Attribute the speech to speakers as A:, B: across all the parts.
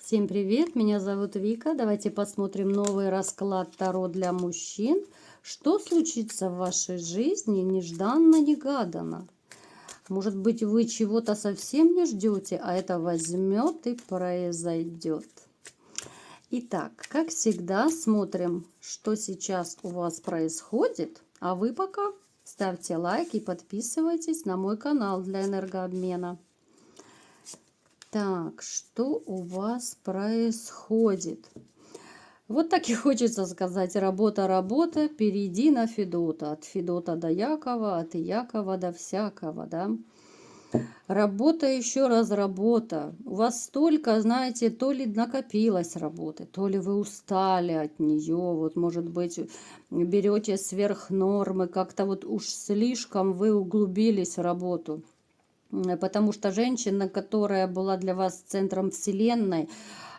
A: Всем привет, меня зовут Вика. Давайте посмотрим новый расклад Таро для мужчин. Что случится в вашей жизни нежданно-негаданно? Может быть, вы чего-то совсем не ждете, а это возьмет и произойдет. Итак, как всегда, смотрим, что сейчас у вас происходит. А вы пока ставьте лайк и подписывайтесь на мой канал для энергообмена. Так, что у вас происходит? Вот так и хочется сказать: работа, работа, перейди на Федота. От Федота до Якова, от Якова до всякого, да. Работа, еще раз работа. У вас столько, знаете, то ли накопилось работы, то ли вы устали от нее. Вот, может быть, берете сверх нормы, как-то вот уж слишком вы углубились в работу. Потому что женщина, которая была для вас центром вселенной,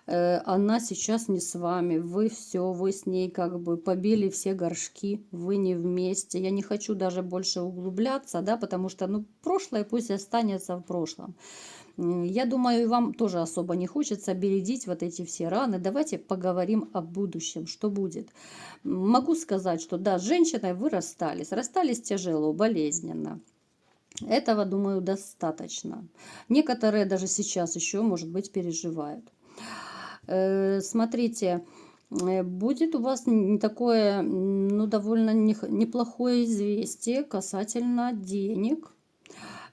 A: она сейчас не с вами. Вы все, вы с ней как бы побили все горшки, вы не вместе. Я не хочу даже больше углубляться, да, потому что, ну, прошлое пусть останется в прошлом. Я думаю, и вам тоже особо не хочется бередить вот эти все раны. Давайте поговорим о будущем, что будет. Могу сказать, что да, с женщиной вы расстались. Расстались тяжело, болезненно. Этого, думаю, достаточно. Некоторые даже сейчас еще, может быть, переживают. Смотрите, будет у вас такое, ну, довольно неплохое известие касательно денег.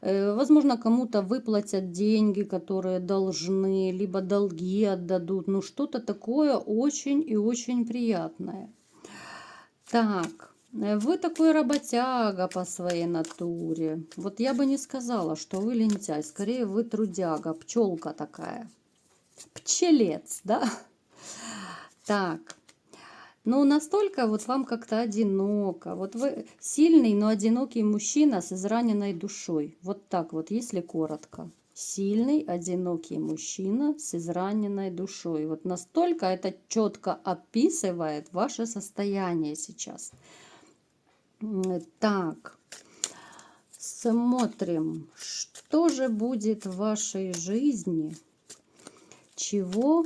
A: Возможно, кому-то выплатят деньги, которые должны, либо долги отдадут. Ну, что-то такое очень и очень приятное. Так, вы такой работяга по своей натуре. Вот я бы не сказала, что вы лентяй. Скорее, вы трудяга, пчелка такая. Пчелец, да? Так, ну настолько вот вам как-то одиноко. Вот вы сильный, но одинокий мужчина с израненной душой. Вот так вот, если коротко. Сильный, одинокий мужчина с израненной душой. Вот настолько это четко описывает ваше состояние сейчас. Так, смотрим, что же будет в вашей жизни, чего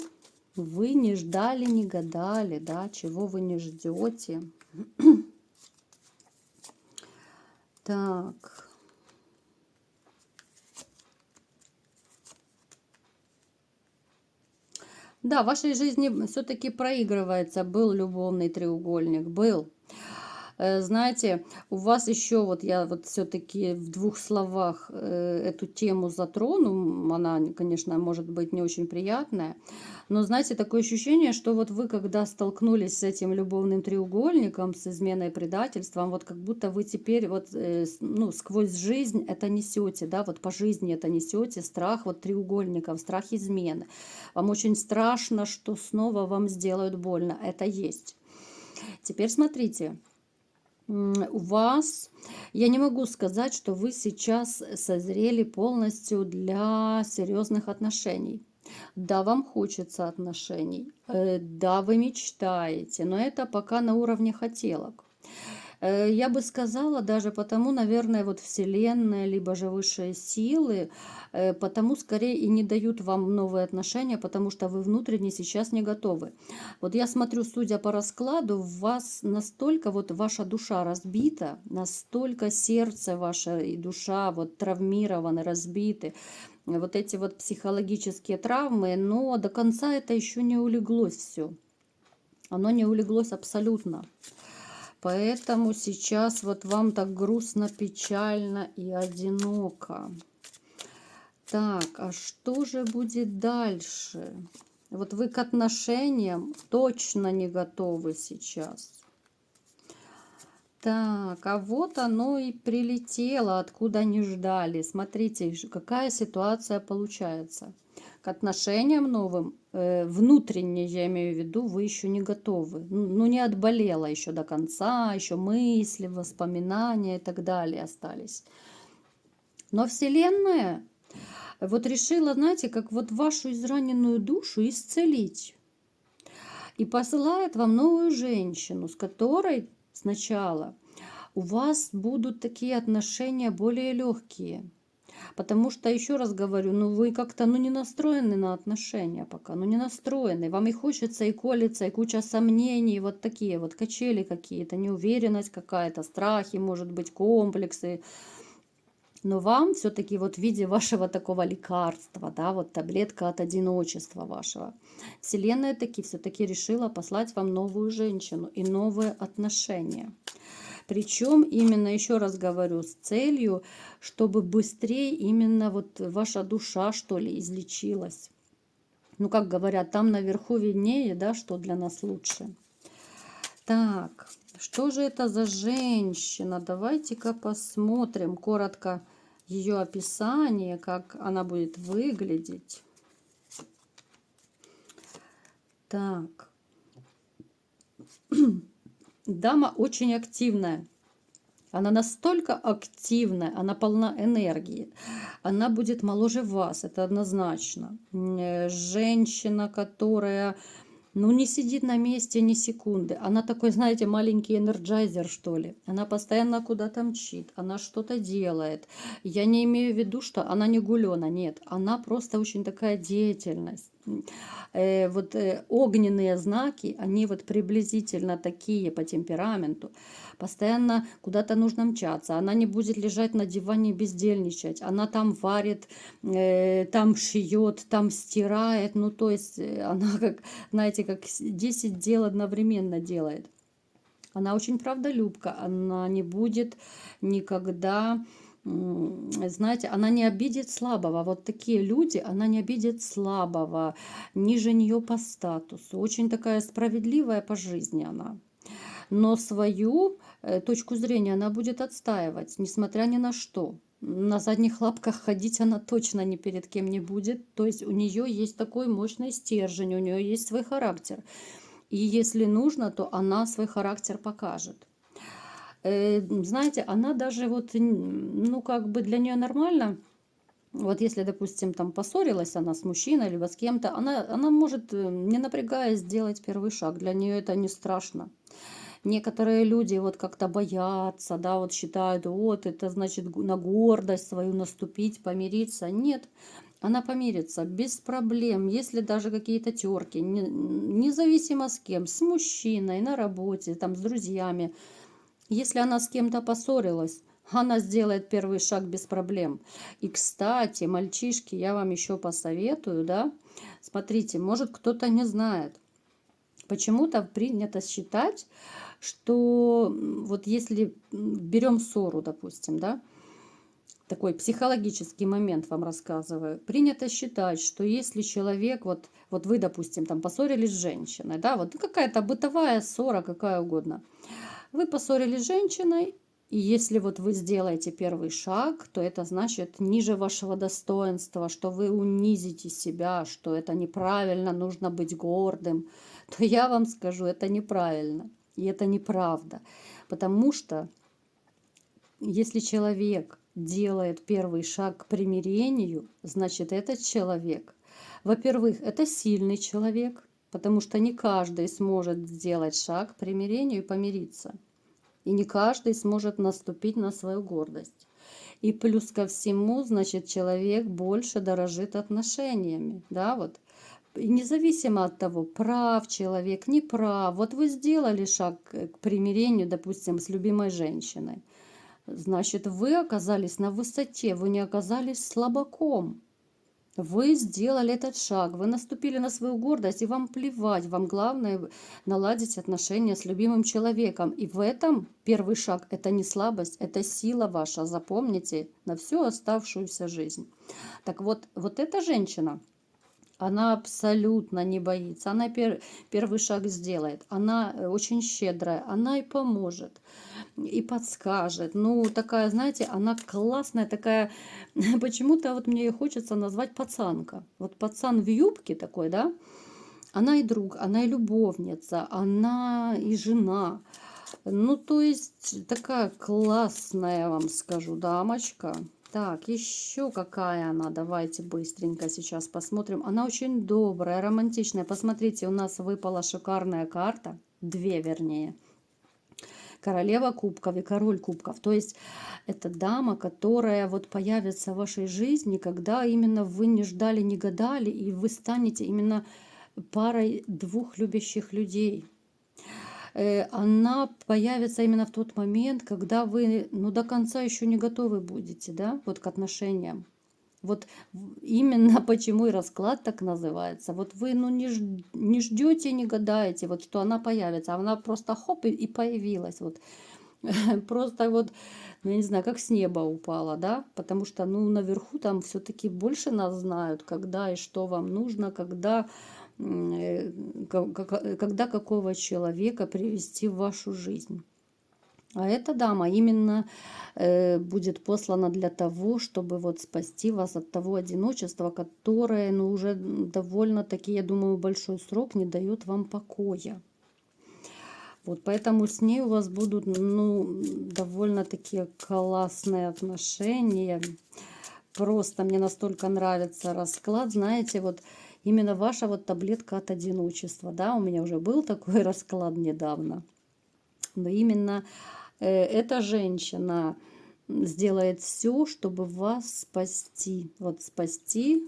A: вы не ждали, не гадали, да, чего вы не ждете. Так. Да, в вашей жизни все-таки проигрывается, был любовный треугольник, был. Знаете, у вас еще, вот я вот все-таки в двух словах эту тему затрону, она, конечно, может быть не очень приятная, но, знаете, такое ощущение, что вот вы, когда столкнулись с этим любовным треугольником, с изменой, предательством, вот как будто вы теперь вот, ну, сквозь жизнь это несете, да, вот по жизни это несете, страх вот треугольников, страх измены. Вам очень страшно, что снова вам сделают больно, это есть. Теперь смотрите. У вас, я не могу сказать, что вы сейчас созрели полностью для серьезных отношений. Да, вам хочется отношений, да, вы мечтаете, но это пока на уровне хотелок. Я бы сказала, даже потому, наверное, вот Вселенная, либо же высшие силы, потому скорее и не дают вам новые отношения, потому что вы внутренне сейчас не готовы. Вот я смотрю, судя по раскладу, в вас настолько вот ваша душа разбита, настолько сердце ваше и душа вот травмированы, разбиты, вот эти вот психологические травмы, но до конца это еще не улеглось все. Оно не улеглось абсолютно. Поэтому сейчас вот вам так грустно, печально и одиноко. Так, а что же будет дальше? Вот вы к отношениям точно не готовы сейчас. Так, а вот оно и прилетело, откуда не ждали. Смотрите, какая ситуация получается. К отношениям новым, внутренне, я имею в виду, вы еще не готовы. Ну, не отболела еще до конца, еще мысли, воспоминания и так далее остались. Но Вселенная вот решила, знаете, как вот вашу израненную душу исцелить. И посылает вам новую женщину, с которой сначала у вас будут такие отношения более легкие. Потому что, еще раз говорю, ну вы как-то ну, не настроены на отношения пока, ну не настроены. Вам и хочется, и колется, и куча сомнений, вот такие вот качели какие-то, неуверенность какая-то, страхи, может быть, комплексы. Но вам все-таки вот в виде вашего такого лекарства, да, вот таблетка от одиночества вашего, Вселенная таки все-таки решила послать вам новую женщину и новые отношения. Причем именно, еще раз говорю, с целью, чтобы быстрее именно вот ваша душа, что ли, излечилась. Ну, как говорят, там наверху виднее, да, что для нас лучше. Так, что же это за женщина? Давайте-ка посмотрим коротко ее описание, как она будет выглядеть. Так. Дама очень активная. Она настолько активная, она полна энергии. Она будет моложе вас, это однозначно. Женщина, которая ну, не сидит на месте ни секунды. Она такой, знаете, маленький энерджайзер, что ли. Она постоянно куда-то мчит, она что-то делает. Я не имею в виду, что она не гулена, нет. Она просто очень такая деятельность. Огненные знаки, они вот приблизительно такие по темпераменту. Постоянно куда-то нужно мчаться. Она не будет лежать на диване и бездельничать. Она там варит, там шьет, там стирает. Ну, то есть она как, знаете, как 10 дел одновременно делает. Она очень правдолюбка. Она не будет никогда... Знаете, она не обидит слабого. Вот такие люди, она не обидит слабого, ниже нее по статусу. Очень такая справедливая по жизни она. Но свою точку зрения она будет отстаивать, несмотря ни на что. На задних лапках ходить она точно ни перед кем не будет. То есть у нее есть такой мощный стержень, у нее есть свой характер. И если нужно, то она свой характер покажет. Знаете, она даже вот, ну как бы для нее нормально. Вот если, допустим, там поссорилась она с мужчиной, либо с кем-то, она может, не напрягаясь, сделать первый шаг. Для нее это не страшно. Некоторые люди вот как-то боятся, да, вот считают, вот это значит на гордость свою наступить, помириться. Нет, она помирится без проблем, если даже какие-то терки, независимо с кем, с мужчиной, на работе, там, с друзьями. Если она с кем-то поссорилась, она сделает первый шаг без проблем. И, кстати, мальчишки, я вам еще посоветую, да, смотрите, может кто-то не знает. Почему-то принято считать, что вот если берем ссору, допустим, да, такой психологический момент вам рассказываю, принято считать, что если человек, вот вы, допустим, там поссорились с женщиной, да, вот какая-то бытовая ссора, какая угодно, вы поссорились с женщиной, и если вот вы сделаете первый шаг, то это значит ниже вашего достоинства, что вы унизите себя, что это неправильно, нужно быть гордым, то я вам скажу, это неправильно. И это неправда. Потому что если человек делает первый шаг к примирению, значит этот человек, во-первых, это сильный человек, потому что не каждый сможет сделать шаг к примирению и помириться. И не каждый сможет наступить на свою гордость. И плюс ко всему, значит, человек больше дорожит отношениями. Да, вот. И независимо от того, прав человек, не прав. Вот вы сделали шаг к примирению, допустим, с любимой женщиной. Значит, вы оказались на высоте, вы не оказались слабаком. Вы сделали этот шаг, вы наступили на свою гордость, и вам плевать, вам главное наладить отношения с любимым человеком. И в этом первый шаг – это не слабость, это сила ваша, запомните, на всю оставшуюся жизнь. Так вот, вот эта женщина, она абсолютно не боится, она первый шаг сделает, она очень щедрая, она и поможет, и подскажет. Ну, такая, знаете, она классная, такая, почему-то вот мне ее хочется назвать пацанка. Вот пацан в юбке такой, да, она и друг, она и любовница, она и жена. Ну, то есть такая классная, вам скажу, дамочка. Так, еще какая она, давайте быстренько сейчас посмотрим. Она очень добрая, романтичная. Посмотрите, у нас выпала шикарная карта, две вернее. королева кубков и король кубков. То есть это дама, которая вот появится в вашей жизни, когда именно вы не ждали, не гадали, и вы станете именно парой двух любящих людей. Она появится именно в тот момент, когда вы, ну, до конца еще не готовы будете, да, вот к отношениям. Вот именно почему и расклад так называется. Вот вы, ну, не ждете, не гадаете, вот что она появится, а она просто хоп и появилась, вот. Просто вот, ну, я не знаю, как с неба упала, да, потому что, ну, наверху там все-таки больше нас знают, когда и что вам нужно, когда, когда какого человека привести в вашу жизнь. А эта дама именно будет послана для того, чтобы вот спасти вас от того одиночества, которое, ну, уже довольно-таки, я думаю, большой срок не дает вам покоя. Вот, поэтому с ней у вас будут, ну, довольно-таки классные отношения. Просто мне настолько нравится расклад, знаете, вот именно ваша вот таблетка от одиночества, да, у меня уже был такой расклад недавно. Но именно эта женщина сделает все, чтобы вас спасти. Вот спасти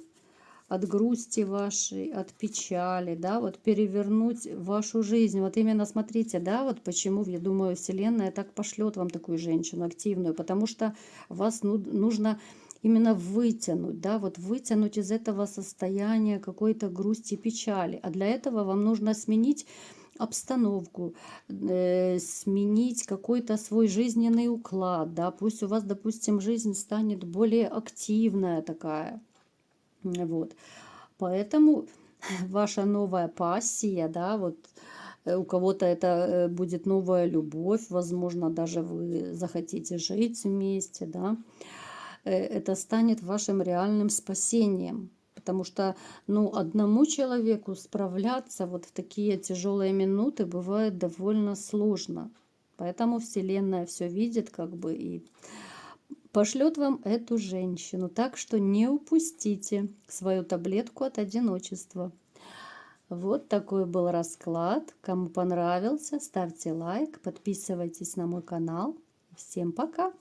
A: от грусти вашей, от печали, да, вот перевернуть вашу жизнь. Вот именно смотрите, да, вот почему, я думаю, Вселенная так пошлет вам такую женщину активную, потому что вас нужно именно вытянуть, да, вот вытянуть из этого состояния какой-то грусти, печали. А для этого вам нужно сменить обстановку, сменить какой-то свой жизненный уклад, да, пусть у вас, допустим, жизнь станет более активная такая, вот. Поэтому ваша новая пассия, да, вот у кого-то это будет новая любовь, возможно, даже вы захотите жить вместе, да, это станет вашим реальным спасением. Потому что, ну, одному человеку справляться вот в такие тяжелые минуты бывает довольно сложно. Поэтому Вселенная все видит, как бы, и пошлет вам эту женщину. Так что не упустите свою таблетку от одиночества. Вот такой был расклад. Кому понравился, ставьте лайк, подписывайтесь на мой канал. Всем пока!